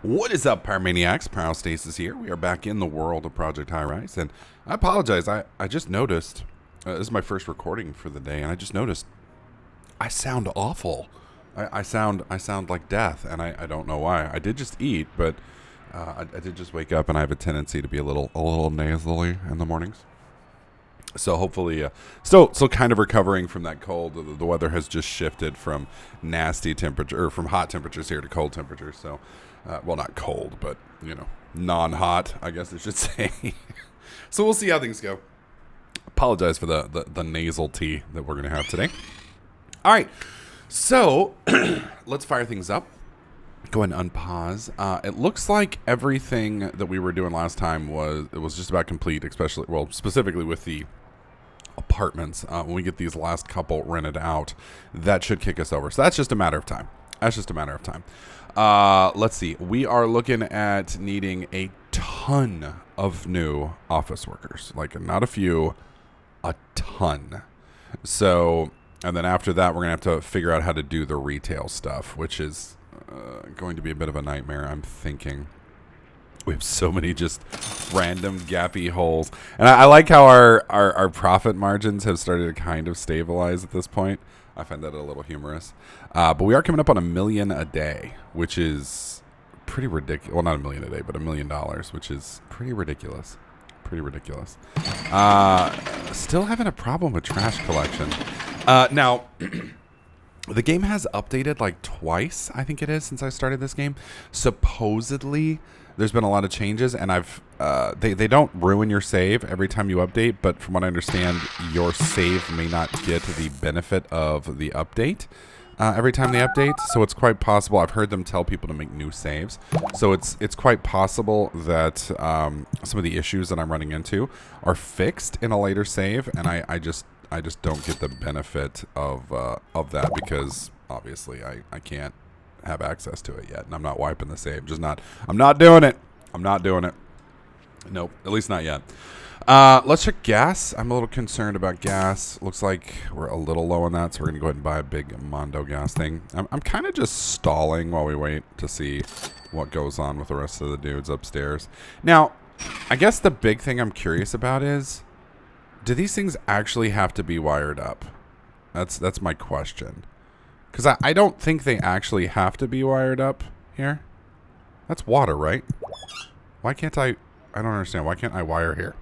What is up, Pyromaniacs? Pyrostasis here. We are back in the world of Project Highrise, and I apologize. I just noticed, this is my first recording for the day, and I just noticed I sound awful. I sound like death, and I don't know why. I did just eat, but I did just wake up, and I have a tendency to be a little nasally in the mornings. So hopefully, still kind of recovering from that cold. The weather has just shifted from nasty temperature, or from hot temperatures here to cold temperatures. So, well, not cold, but non-hot, I guess I should say. So we'll see how things go. Apologize for the nasal tea that we're gonna have today. All right, so let's fire things up. Go ahead and unpause. It looks like everything that we were doing last time was just about complete, especially, well, specifically with the apartments. When we get these last couple rented out, that should kick us over. So that's just a matter of time. Let's see. We are looking at needing a ton of new office workers. Like, not a few, a ton. So, and then after that, we're going to have to figure out how to do the retail stuff, which is going to be a bit of a nightmare, I'm thinking. We have so many just random gappy holes. And I like how our profit margins have started to kind of stabilize at this point. I find that a little humorous. But we are coming up on $1 million a day, which is pretty ridiculous. Well, not $1 million a day, but $1 million, which is pretty ridiculous. Still having a problem with trash collection. Now... The game has updated like twice, I think it is, since I started this game. Supposedly, there's been a lot of changes, and they don't ruin your save every time you update, but from what I understand, your save may not get the benefit of the update every time they update. So it's quite possible. I've heard them tell people to make new saves. So it's quite possible that some of the issues that I'm running into are fixed in a later save, and I just don't get the benefit of that because obviously I can't have access to it yet, and I'm not wiping the save. I'm not doing it. Nope, at least not yet. Let's check gas. I'm a little concerned about gas. Looks like we're a little low on that, so we're gonna go ahead and buy a big Mondo gas thing. I'm kind of just stalling while we wait to see what goes on with the rest of the dudes upstairs. Now, I guess the big thing I'm curious about is, do these things actually have to be wired up? That's my question. Because I don't think they actually have to be wired up here. That's water, right? Why can't I don't understand. Why can't I wire here?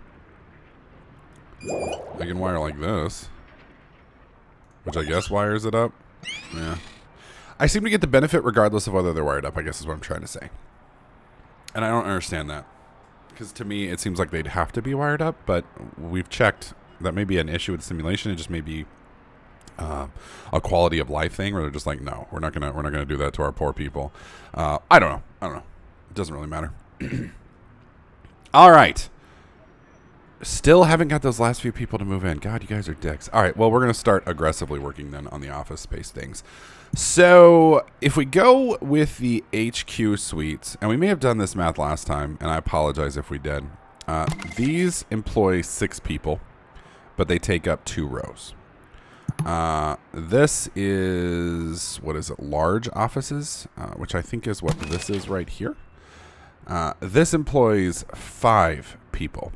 I can wire like this, which I guess wires it up. Yeah. I seem to get the benefit regardless of whether they're wired up, I guess is what I'm trying to say. And I don't understand that. Because to me, it seems like they'd have to be wired up, but we've checked. That may be an issue with the simulation. It just may be a quality of life thing, where they're just like, no, we're not gonna do that to our poor people. I don't know. It doesn't really matter. All right. Still haven't got those last few people to move in. God, you guys are dicks. All right. Well, we're gonna start aggressively working then on the office space things. So if we go with the HQ suites, and we may have done this math last time, and I apologize if we did. These employ 6 people, but they take up 2 rows. This is, what is it, large offices, which I think is what this is right here. This employs 5 people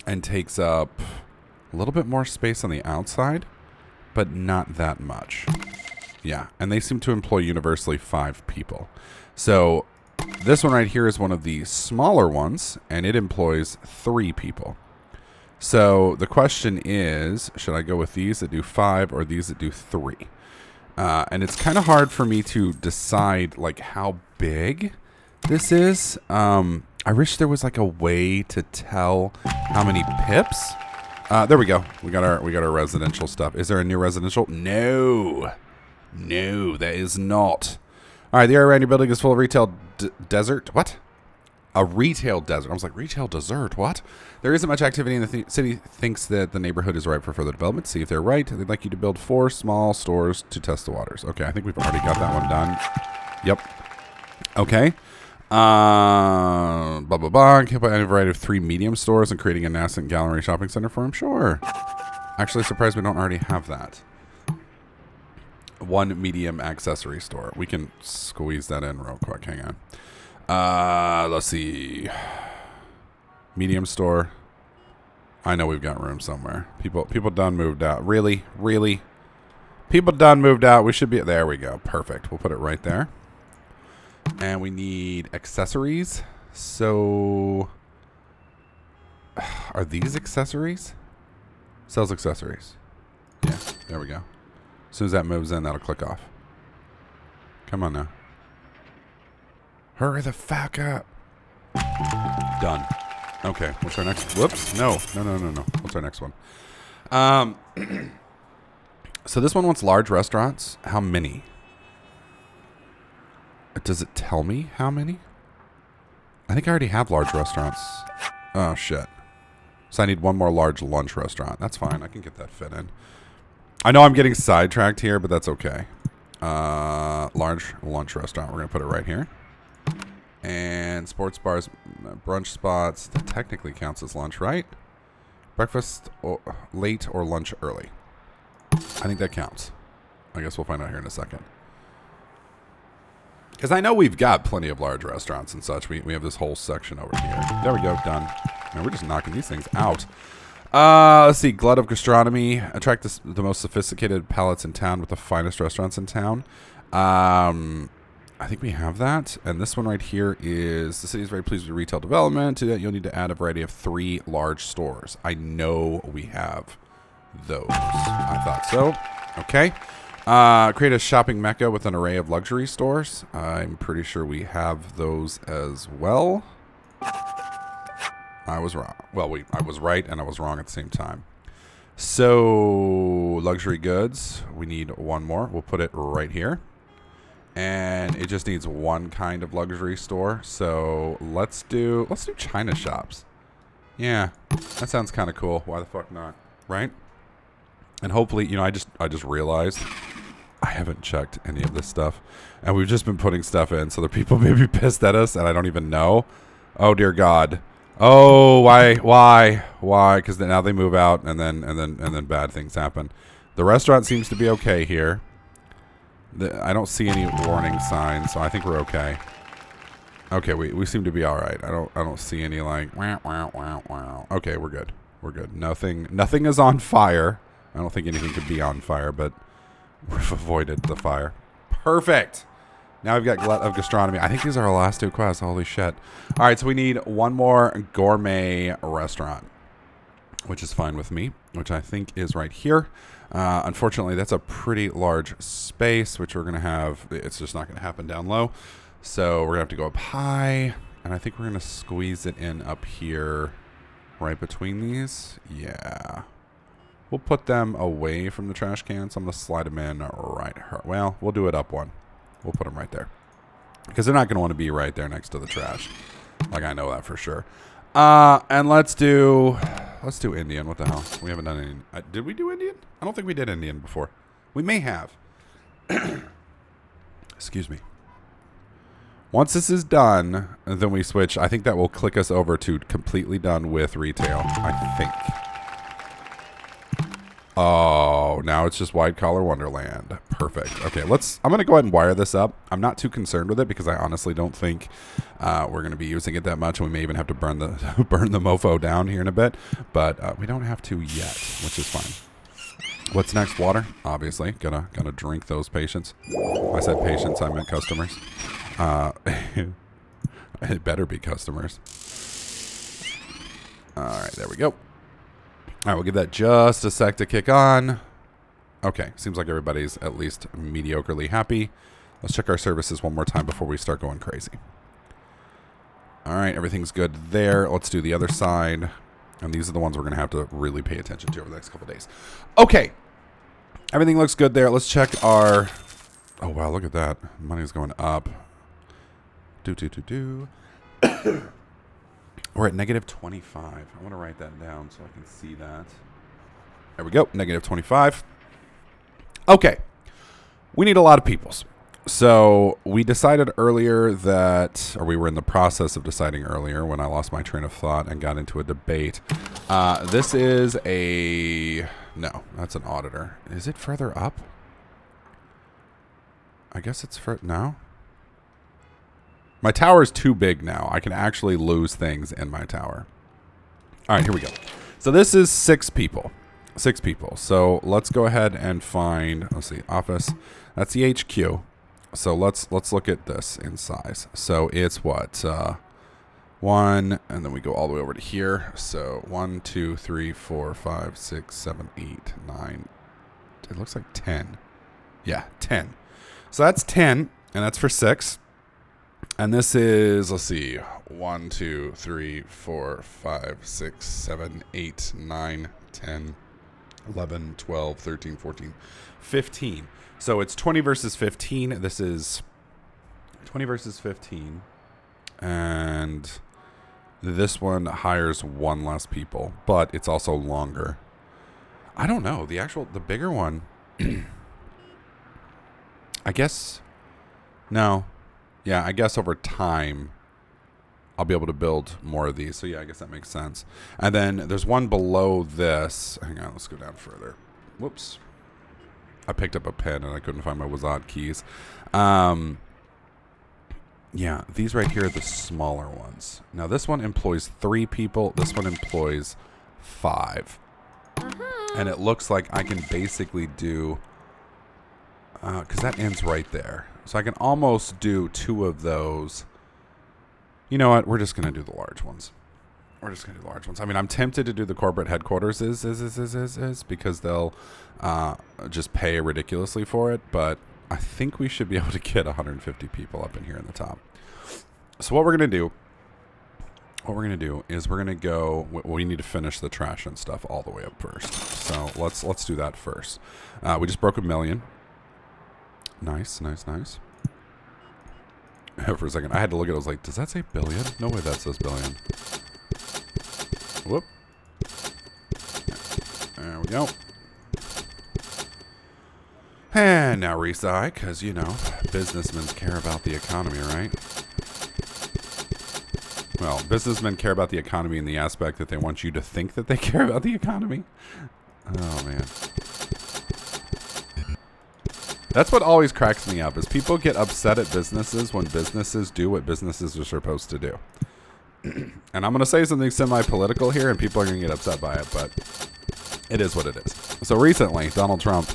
and takes up a little bit more space on the outside, but not that much. Yeah, and they seem to employ universally 5 people. So this one right here is one of the smaller ones, and it employs 3 people. So the question is, should I go with these that do 5 or these that do 3? And it's kind of hard for me to decide like how big this is. I wish there was like a way to tell how many pips. There we go. We got our residential stuff. Is there a new residential? No, there is not. All right, the area around your building is full of retail desert. What? A retail desert. I was like, retail dessert? What? There isn't much activity in the city. Thinks that the neighborhood is ripe for further development. See if they're right. They'd like you to build 4 small stores to test the waters. Okay, I think we've already got that one done. Yep. Okay. Blah, blah, blah. Can put any variety of 3 medium stores and creating a nascent gallery shopping center for him? Sure. Actually, surprised we don't already have that. One medium accessory store. We can squeeze that in real quick. Hang on. Let's see. Medium store. I know we've got room somewhere. People done moved out. Really? People done moved out. We should be... There we go. Perfect. We'll put it right there. And we need accessories. So... Are these accessories? Sells accessories. Yeah, there we go. As soon as that moves in, that'll click off. Come on now. Hurry the fuck up. Done. Okay, what's our next? Whoops. No. What's our next one? So this one wants large restaurants. How many? Does it tell me how many? I think I already have large restaurants. Oh, shit. So I need one more large lunch restaurant. That's fine. I can get that fit in. I know I'm getting sidetracked here, but that's okay. Large lunch restaurant. We're going to put it right here. And sports bars, brunch spots. That technically counts as lunch, right? Breakfast late or lunch early. I think that counts. I guess we'll find out here in a second. Because I know we've got plenty of large restaurants and such. We have this whole section over here. There we go. Done. Man, we're just knocking these things out. Let's see. Glut of gastronomy. Attract the most sophisticated palates in town with the finest restaurants in town. I think we have that. And this one right here is, the city is very pleased with retail development. To that, you'll need to add a variety of 3 large stores. I know we have those. I thought so. Okay. Create a shopping mecca with an array of luxury stores. I'm pretty sure we have those as well. I was wrong. Well, I was right and I was wrong at the same time. So, luxury goods. We need one more. We'll put it right here. And it just needs one kind of luxury store. So, let's do China shops. Yeah, that sounds kind of cool. Why the fuck not? Right? And hopefully, you know, I just realized I haven't checked any of this stuff. And we've just been putting stuff in so the people may be pissed at us and I don't even know. Oh, dear God. Oh, why? Because now they move out and then bad things happen. The restaurant seems to be okay here. I don't see any warning signs, so I think we're okay. Okay, we seem to be all right. I don't see any like wow. Okay, we're good. We're good. Nothing is on fire. I don't think anything could be on fire, but we've avoided the fire. Perfect. Now we've got glut of gastronomy. I think these are our last 2 quests. Holy shit. All right, so we need one more gourmet restaurant, which is fine with me, which I think is right here. Unfortunately, that's a pretty large space, which we're going to have. It's just not going to happen down low. So we're going to have to go up high, and I think we're going to squeeze it in up here right between these. Yeah. We'll put them away from the trash can, so I'm going to slide them in right here. Well, we'll do it up one. We'll put them right there. Because they're not going to want to be right there next to the trash. Like, I know that for sure. And let's do Indian. What the hell? We haven't done Indian. Did we do Indian? I don't think we did Indian before. We may have. Excuse me. Once this is done, then we switch. I think that will click us over to completely done with retail. I think. Oh, now it's just white collar wonderland. Perfect. Okay, I'm going to go ahead and wire this up. I'm not too concerned with it because I honestly don't think we're going to be using it that much, and we may even have to burn the mofo down here in a bit. But we don't have to yet, which is fine. What's next? Water, obviously. Gonna drink those patients. I said patients, I meant customers. It better be customers. All right, there we go. All right, we'll give that just a sec to kick on. Okay, seems like everybody's at least mediocrely happy. Let's check our services one more time before we start going crazy. All right, everything's good there. Let's do the other side. And these are the ones we're going to have to really pay attention to over the next couple days. Okay, everything looks good there. Let's check our... Oh, wow, look at that. Money's going up. We're at negative 25. I want to write that down so I can see that. There we go. Negative 25. Okay. We need a lot of peoples. So we decided earlier that, or we were in the process of deciding earlier when I lost my train of thought and got into a debate. This is a, no, that's an auditor. Is it further up? I guess it's for now. My tower is too big now. I can actually lose things in my tower. All right, here we go. So this is 6 people. 6 people. So let's go ahead and find, let's see, office. That's the HQ. So let's look at this in size. So it's what? 1, and then we go all the way over to here. So 1, 2, 3, 4, 5, 6, 7, 8, 9. It looks like 10. Yeah, 10. So that's 10, and that's for 6. And this is, let's see, 1, 2, 3, 4, 5, 6, 7, 8, 9, 10, 11, 12, 13, 14, 15. So it's 20 versus 15. This is 20 versus 15. And this one hires 1 less people, but it's also longer. I don't know. The bigger one, I guess, no. Yeah, I guess over time, I'll be able to build more of these. So yeah, I guess that makes sense. And then there's one below this. Hang on, let's go down further. Whoops. I picked up a pen and I couldn't find my Wazad keys. Yeah, these right here are the smaller ones. Now this one employs 3 people. This one employs 5. And it looks like I can basically do, because that ends right there. So I can almost do 2 of those. You know what? We're just going to do the large ones. We're just going to do the large ones. I mean, I'm tempted to do the corporate headquarters because they'll just pay ridiculously for it. But I think we should be able to get 150 people up in here in the top. So what we're going to do, is we're going to go, we need to finish the trash and stuff all the way up first. So let's do that first. We just broke 1 million. Nice. For a second, I had to look at it. I was like, does that say billion? No way that says billion. Whoop. There we go. And now resize, because, you know, businessmen care about the economy, right? Well, businessmen care about the economy in the aspect that they want you to think that they care about the economy. Oh, man. That's what always cracks me up, is people get upset at businesses when businesses do what businesses are supposed to do. And I'm going to say something semi-political here, and people are going to get upset by it, but it is what it is. So recently, Donald Trump,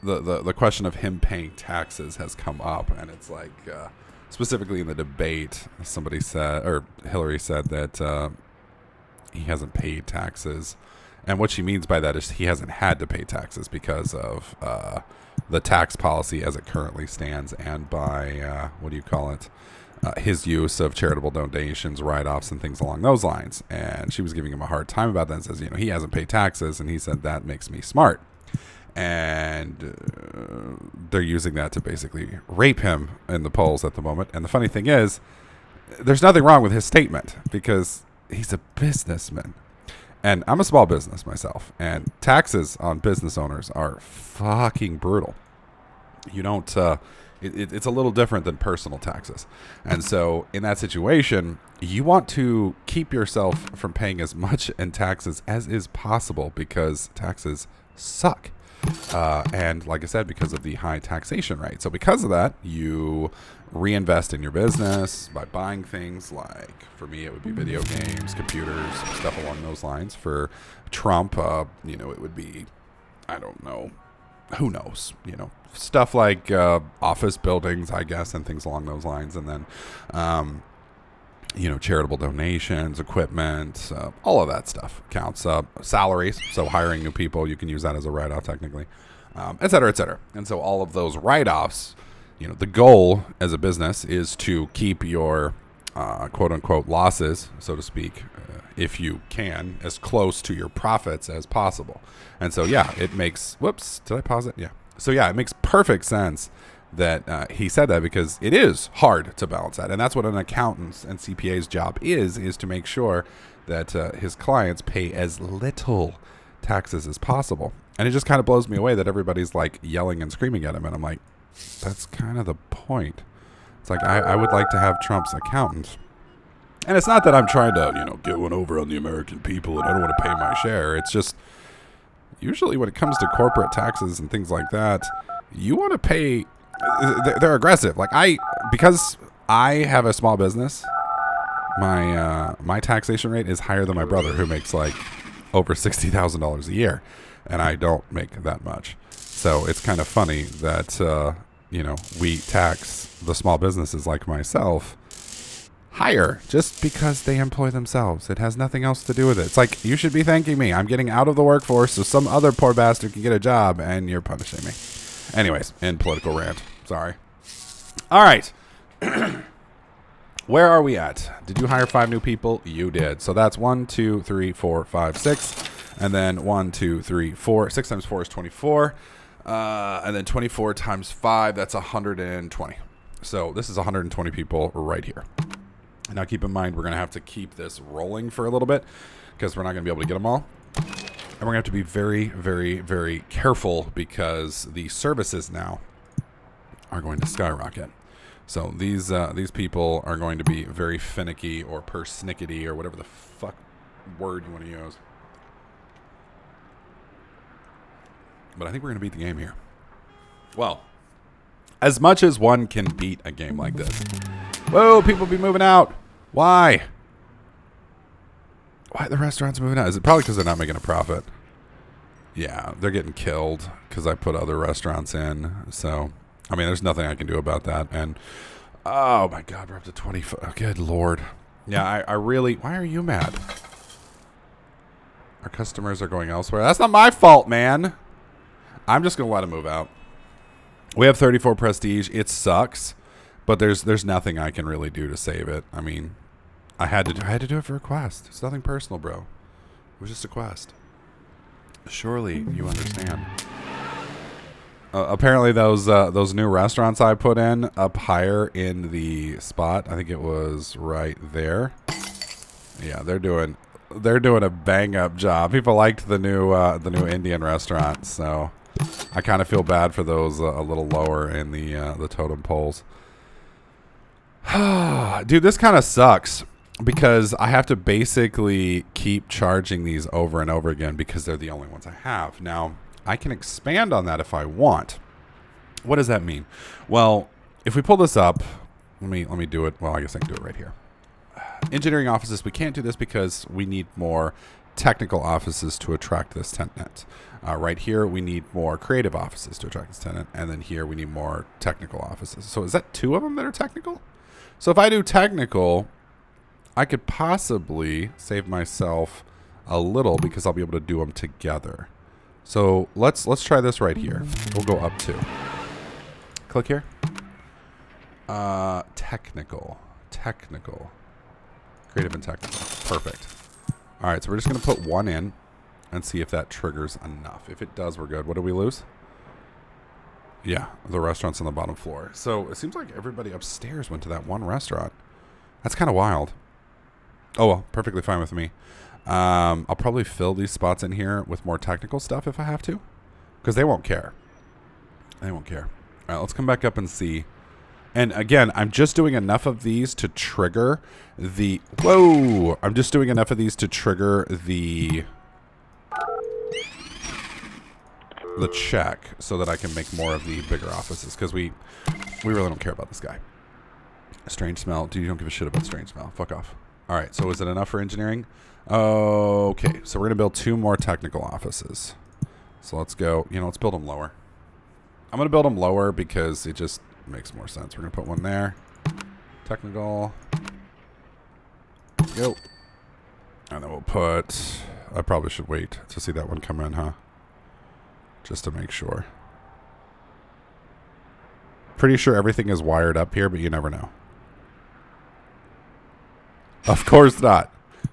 the question of him paying taxes has come up, and it's like, specifically in the debate, somebody said, or Hillary said that he hasn't paid taxes. And what she means by that is he hasn't had to pay taxes because of the tax policy as it currently stands, and by, his use of charitable donations, write-offs, and things along those lines. And she was giving him a hard time about that and says, he hasn't paid taxes. And he said, that makes me smart. And they're using that to basically rape him in the polls at the moment. And the funny thing is, there's nothing wrong with his statement because he's a businessman. And I'm a small business myself, and taxes on business owners are fucking brutal. You don't, it's a little different than personal taxes. And so in that situation, you want to keep yourself from paying as much in taxes as is possible because taxes suck. And like I said, because of the high taxation rate. So because of that, you reinvest in your business by buying things like, for me, it would be video games, computers, stuff along those lines. For Trump, it would be, I don't know, who knows, stuff like office buildings, I guess, and things along those lines. And then, charitable donations, equipment, all of that stuff counts. Salaries, so hiring new people, you can use that as a write-off technically, et cetera, et cetera. And so all of those write-offs, the goal as a business is to keep your quote-unquote losses, so to speak, if you can, as close to your profits as possible. And so, yeah, it makes, whoops, did I pause it? Yeah. So, yeah, it makes perfect sense that he said that because it is hard to balance that. And that's what an accountant's and CPA's job is to make sure that his clients pay as little taxes as possible. And it just kind of blows me away that everybody's like yelling and screaming at him. And I'm like, that's kind of the point. It's like, I would like to have Trump's accountant. And it's not that I'm trying to, get one over on the American people and I don't want to pay my share. It's just usually when it comes to corporate taxes and things like that, you want to pay they're aggressive. Like because I have a small business, my taxation rate is higher than my brother, who makes like over $60,000 a year, and I don't make that much. So it's kind of funny that we tax the small businesses like myself higher just because they employ themselves. It has nothing else to do with it. It's like, you should be thanking me. I'm getting out of the workforce so some other poor bastard can get a job, and you're punishing me. Anyways, end political rant. Sorry. All right. Where are we at? Did you hire 5 new people? You did. So that's 1, 2, 3, 4, 5, 6. And then 1, 2, 3, 4. 6 times 4 is 24. And then 24 times 5, that's 120. So this is 120 people right here. Now keep in mind, we're going to have to keep this rolling for a little bit because we're not going to be able to get them all. And we're going to have to be very, very, very careful because the services now are going to skyrocket. So these people are going to be very finicky or persnickety or whatever the fuck word you want to use. But I think we're going to beat the game here. Well, as much as one can beat a game like this. Whoa, people be moving out. Why? Why are the restaurants moving out? Is it probably because they're not making a profit? Yeah, they're getting killed because I put other restaurants in. So, I mean, there's nothing I can do about that. And, oh my God, we're up to 20. Oh, good Lord. Yeah, I really, why are you mad? Our customers are going elsewhere. That's not my fault, man. I'm just going to let them move out. We have 34 prestige. It sucks, but there's nothing I can really do to save it. I mean, I had to do it for a quest. It's nothing personal, bro. It was just a quest. Surely you understand. Apparently those new restaurants I put in up higher in the spot. I think it was right there. Yeah, they're doing a bang up job. People liked the new Indian restaurant, so I kind of feel bad for those a little lower in the totem poles. Dude, this kind of sucks because I have to basically keep charging these over and over again because they're the only ones I have. Now, I can expand on that if I want. What does that mean? Well, if we pull this up, let me do it. Well, I guess I can do it right here. Engineering offices, we can't do this because we need more technical offices to attract this tenant. Right here, we need more creative offices to attract this tenant. And then here, we need more technical offices. So is that 2 of them that are technical? So if I do technical, I could possibly save myself a little because I'll be able to do them together. So let's try this right here. We'll go up 2. Click here. Technical. Creative and technical. Perfect. All right, so we're just going to put 1 in and see if that triggers enough. If it does, we're good. What do we lose? Yeah, the restaurant's on the bottom floor. So it seems like everybody upstairs went to that one restaurant. That's kind of wild. Oh, well, perfectly fine with me. I'll probably fill these spots in here with more technical stuff if I have to, because they won't care. They won't care. All right, let's come back up and see. And again, I'm just doing enough of these to trigger the... Whoa! I'm just doing enough of these to trigger the check so that I can make more of the bigger offices, because we really don't care about this guy. Strange smell. Dude, you don't give a shit about strange smell. Fuck off. All right, so is it enough for engineering? Okay, so we're going to build 2 more technical offices. So let's go. Let's build them lower. I'm going to build them lower because it just makes more sense. We're going to put 1 there. Technical. Go. And then we'll put... I probably should wait to see that one come in, huh? Just to make sure. Pretty sure everything is wired up here, but you never know. Of course not.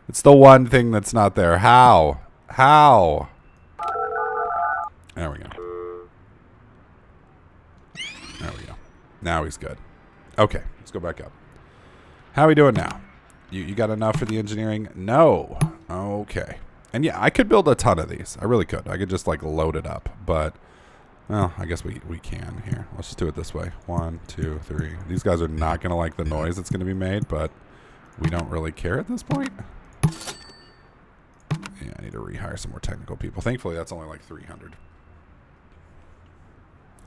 It's the one thing that's not there. How? There we go. There we go. Now he's good. Okay, let's go back up. How are we doing now? You got enough for the engineering? No. Okay. And yeah, I could build a ton of these. I really could. I could just like load it up. But, well, I guess we can here. Let's just do it this way. 1, 2, 3. These guys are not going to like the noise that's going to be made, but we don't really care at this point. Yeah, I need to rehire some more technical people. Thankfully, that's only like 300.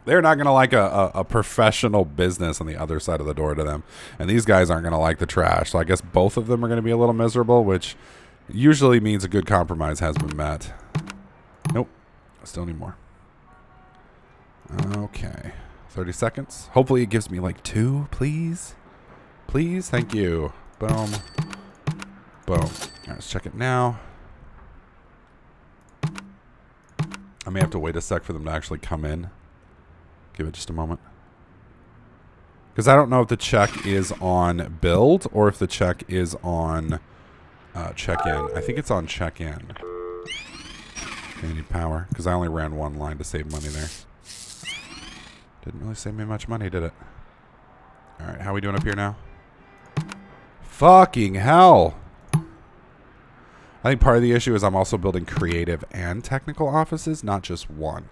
They're not going to like a professional business on the other side of the door to them. And these guys aren't going to like the trash. So I guess both of them are going to be a little miserable, which usually means a good compromise has been met. Nope. Still need more. Okay. 30 seconds. Hopefully it gives me like 2, please. Please. Thank you. Boom. Boom. All right, let's check it now. I may have to wait a sec for them to actually come in. Give it just a moment. Because I don't know if the check is on build or if the check is on check-in. I think it's on check-in. I need power because I only ran one line to save money there. Didn't really save me much money, did it? All right, how are we doing up here now? Fucking hell. I think part of the issue is I'm also building creative and technical offices, not just one.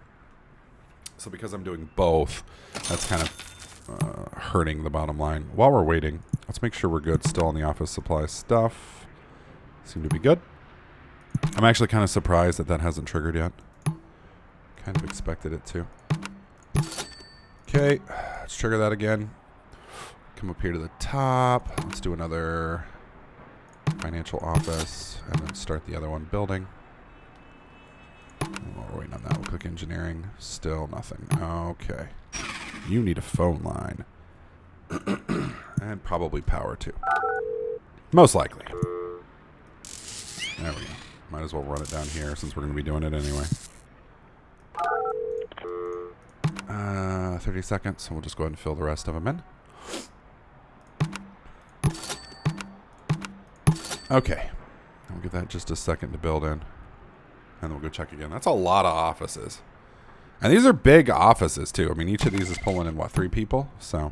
So because I'm doing both, that's kind of hurting the bottom line. While we're waiting, let's make sure we're good still on the office supply stuff. Seem to be good. I'm actually kind of surprised that that hasn't triggered yet. Kind of expected it to. Okay, let's trigger that again. Come up here to the top. Let's do another financial office and then start the other one building. While we're waiting on that, we'll click engineering. Still nothing. Okay. You need a phone line. And probably power too. Most likely. There we go. Might as well run it down here since we're going to be doing it anyway. 30 seconds, so we'll just go ahead and fill the rest of them in. Okay. We'll give that just a second to build in. And then we'll go check again. That's a lot of offices. And these are big offices, too. I mean, each of these is pulling in, what, 3 people? So,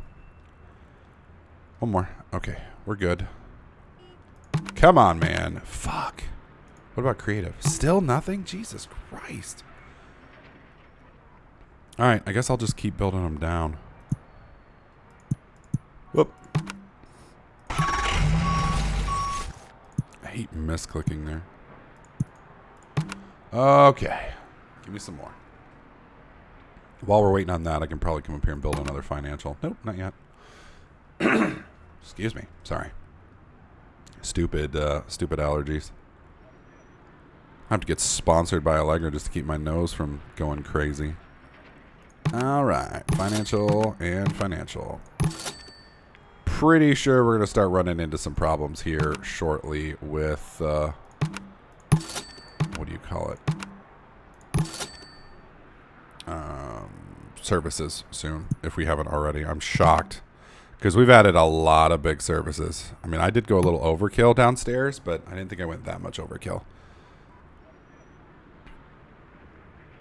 one more. Okay, we're good. Come on, man. Fuck. What about creative? Still nothing? Jesus Christ. All right, I guess I'll just keep building them down. Whoop. I hate misclicking there. Okay. Give me some more. While we're waiting on that, I can probably come up here and build another financial. Nope, not yet. Excuse me. Sorry. Stupid allergies. I have to get sponsored by Allegra just to keep my nose from going crazy. All right. Financial and financial. Pretty sure we're going to start running into some problems here shortly with, what do you call it? Services soon, if we haven't already. I'm shocked because we've added a lot of big services. I mean, I did go a little overkill downstairs, but I didn't think I went that much overkill.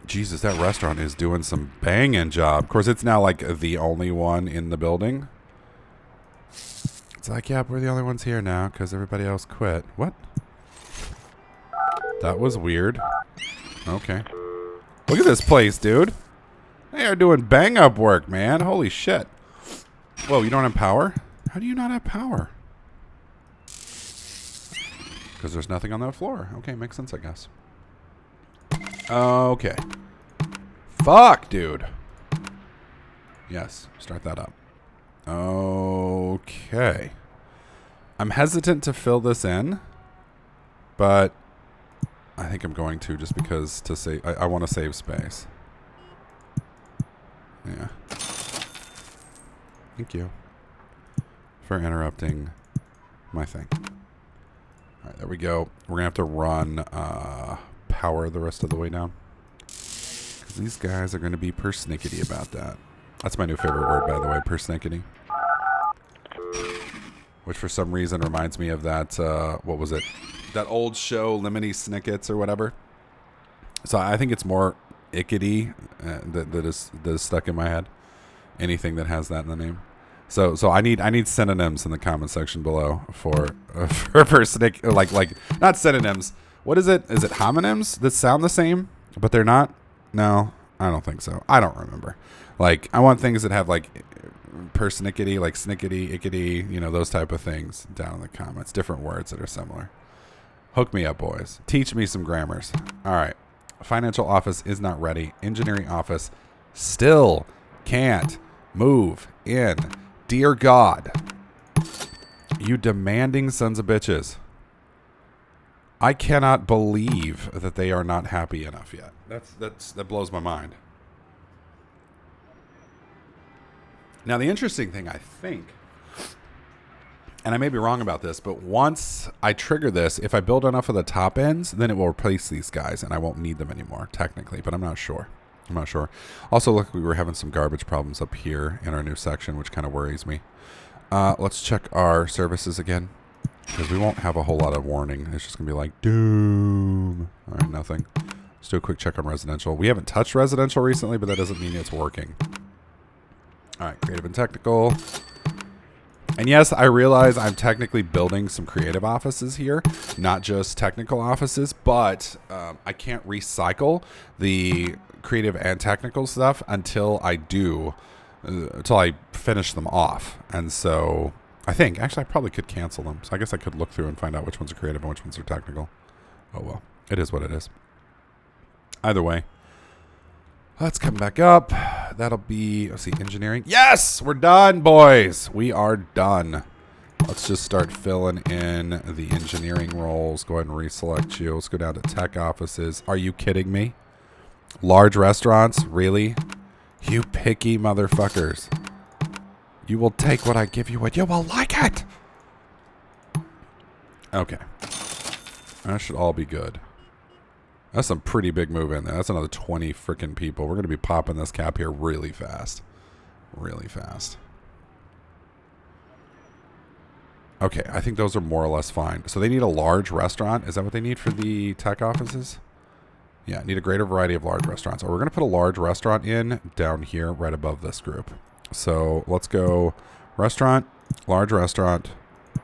Jesus, that restaurant is doing some banging job. Of course, it's now like the only one in the building. It's like, yeah, we're the only ones here now because everybody else quit. What? That was weird. Okay. Look at this place, dude. They are doing bang up work, man. Holy shit. Whoa, you don't have power? How do you not have power? Because there's nothing on that floor. Okay, makes sense, I guess. Okay. Fuck, dude. Yes, start that up. Okay. I'm hesitant to fill this in, but I think I'm going to just because to save. I want to save space. Yeah. Thank you for interrupting my thing. All right, there we go. We're gonna have to run power the rest of the way down because these guys are gonna be persnickety about that. That's my new favorite word, by the way, persnickety. Which for some reason reminds me of that, what was it? That old show, Lemony Snicket's or whatever. So I think it's more ickety that is stuck in my head. Anything that has that in the name. So I need synonyms in the comment section below for snick, like not synonyms. What is it? Is it homonyms that sound the same but they're not? No, I don't think so. I don't remember. Like I want things that have like persnickety, like snickety, ickety, you know, those type of things down in the comments. Different words that are similar. Hook me up, boys. Teach me some grammars. All right. Financial office is not ready. Engineering office still can't move in. Dear God. You demanding sons of bitches. I cannot believe that they are not happy enough yet. That blows my mind. Now, the interesting thing, I think, and I may be wrong about this, but once I trigger this, if I build enough of the top ends, then it will replace these guys, and I won't need them anymore, technically, but I'm not sure. I'm not sure. Also, look, we were having some garbage problems up here in our new section, which kind of worries me. Let's check our services again, because we won't have a whole lot of warning. It's just going to be like, doom. All right, nothing. Let's do a quick check on residential. We haven't touched residential recently, but that doesn't mean it's working. All right, creative and technical. And yes, I realize I'm technically building some creative offices here, not just technical offices, but I can't recycle the creative and technical stuff until I finish them off. And so I think, actually, I probably could cancel them. So I guess I could look through and find out which ones are creative and which ones are technical. Oh, well, it is what it is. Either way. Let's come back up. That'll be, let's see, engineering. Yes, we're done, boys. We are done. Let's just start filling in the engineering roles. Go ahead and reselect you. Let's go down to tech offices. Are you kidding me? Large restaurants? Really? You picky motherfuckers. You will take what I give you and you will like it. Okay. That should all be good. That's some pretty big move in there. That's another 20 freaking people. We're going to be popping this cap here really fast. Really fast. Okay, I think those are more or less fine. So they need a large restaurant. Is that what they need for the tech offices? Yeah, need a greater variety of large restaurants. So we're going to put a large restaurant in down here right above this group. So let's go restaurant, large restaurant,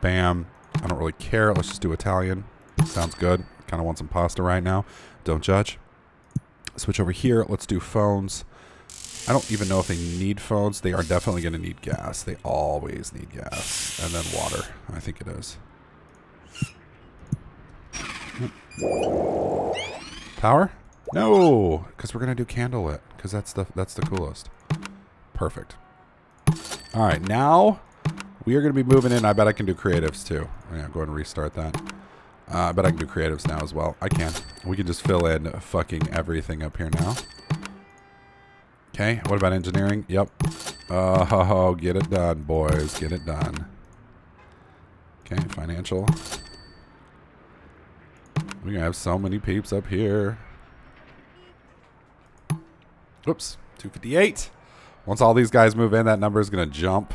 bam. I don't really care. Let's just do Italian. Sounds good. Kind of want some pasta right now. Don't judge. Switch over here. Let's do phones. I don't even know if they need phones. They are definitely going to need gas. They always need gas. And then water. I think it is. Power? No, because we're going to do candlelit. Because that's the coolest. Perfect. All right, now we are going to be moving in. I bet I can do creatives too. Yeah, go ahead and restart that. I bet I can do creatives now as well. I can. We can just fill in fucking everything up here now. Okay, what about engineering? Yep. Oh, get it done, boys. Get it done. Okay, financial. We're going to have so many peeps up here. Oops, 258. Once all these guys move in, that number is going to jump.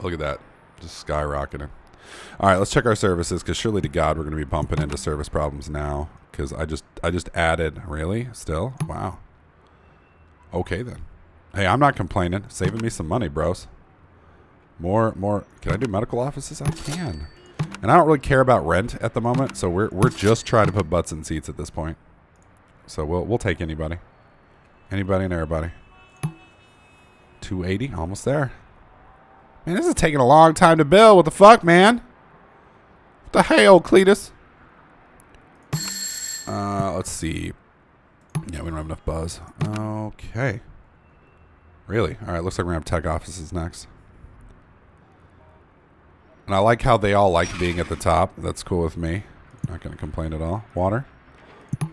Look at that. Just skyrocketing. All right, let's check our services, because surely to God we're going to be bumping into service problems now. Because I just added. Really? Still? Wow. Okay, then. Hey, I'm not complaining. Saving me some money, bros. More. Can I do medical offices? I can. And I don't really care about rent at the moment, so we're just trying to put butts in seats at this point. So we'll take anybody. Anybody and everybody. 280, almost there. Man, this is taking a long time to build. What the fuck, man? What the hell, Cletus? Let's see. Yeah, we don't have enough buzz. Okay. Really? All right, looks like we're going to have tech offices next. And I like how they all like being at the top. That's cool with me. Not going to complain at all. Water. Of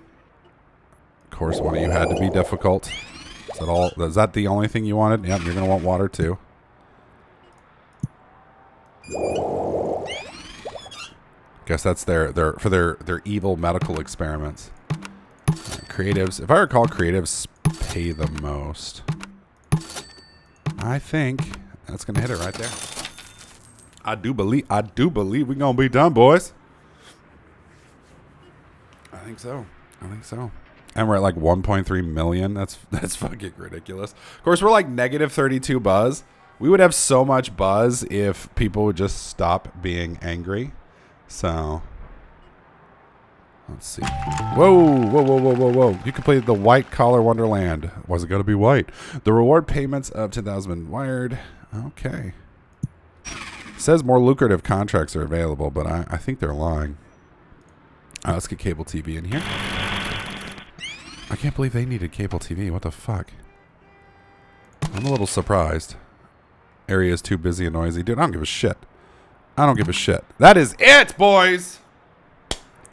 course, one of you had to be difficult. Is that all? Is that the only thing you wanted? Yep, you're going to want water too. Guess that's their evil medical experiments. Creatives. If I recall, creatives pay the most. I think that's gonna hit it right there. I do believe we're gonna be done, boys. I think so. And we're at like 1.3 million. That's fucking ridiculous. Of course, we're like negative 32 buzz. We would have so much buzz if people would just stop being angry. So, let's see. Whoa. You completed the white collar wonderland. Was it going to be white? The reward payments of 10,000 been wired. Okay. It says more lucrative contracts are available, but I think they're lying. Let's get cable TV in here. I can't believe they needed cable TV. What the fuck? I'm a little surprised. Area is too busy and noisy. Dude, I don't give a shit. I don't give a shit. That is it, boys.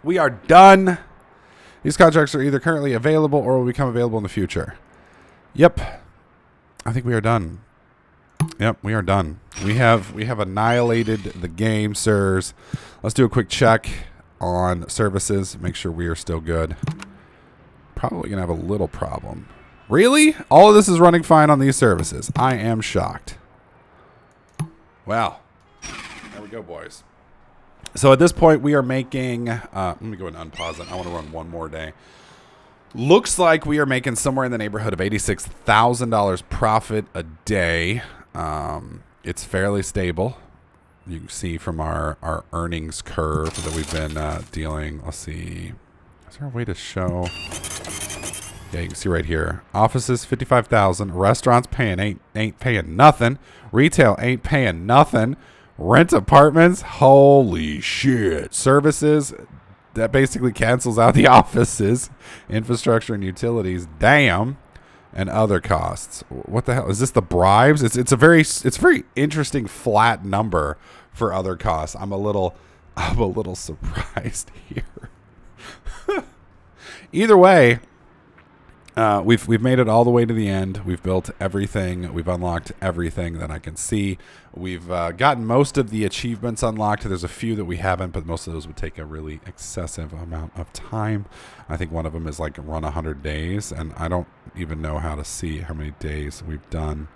We are done. These contracts are either currently available or will become available in the future. Yep. I think we are done. Yep, we are done. We have annihilated the game, sirs. Let's do a quick check on services. Make sure we are still good. Probably going to have a little problem. Really? All of this is running fine on these services. I am shocked. Wow. There we go, boys. So at this point, we are making... let me go ahead and unpause it. I want to run one more day. Looks like we are making somewhere in the neighborhood of $86,000 profit a day. It's fairly stable. You can see from our earnings curve that we've been dealing. Let's see. Is there a way to show... Yeah, you can see right here. Offices, $55,000. Restaurants ain't paying nothing. Retail ain't paying nothing. Rent apartments, holy shit. Services, that basically cancels out the offices. Infrastructure and utilities, damn. And other costs. What the hell is this? The bribes? It's a very interesting flat number for other costs. I'm a little surprised here. Either way. We've made it all the way to the end. We've built everything. We've unlocked everything that I can see. We've gotten most of the achievements unlocked. There's a few that we haven't, but most of those would take a really excessive amount of time. I think one of them is like run 100 days, and I don't even know how to see how many days we've done.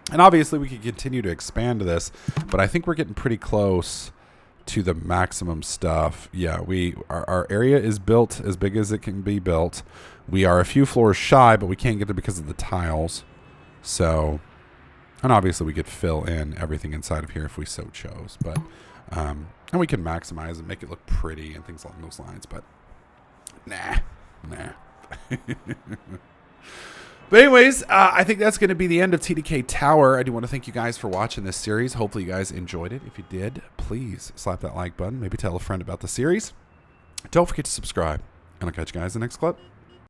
And obviously we could continue to expand this, but I think we're getting pretty close to the maximum stuff. Yeah, our area is built as big as it can be built. We are a few floors shy, but we can't get there because of the tiles. So, and obviously we could fill in everything inside of here if we so chose. But, and we can maximize and make it look pretty and things along those lines. But, nah. But anyways, I think that's going to be the end of TDK Tower. I do want to thank you guys for watching this series. Hopefully you guys enjoyed it. If you did, please slap that like button. Maybe tell a friend about the series. Don't forget to subscribe. And I'll catch you guys in the next clip.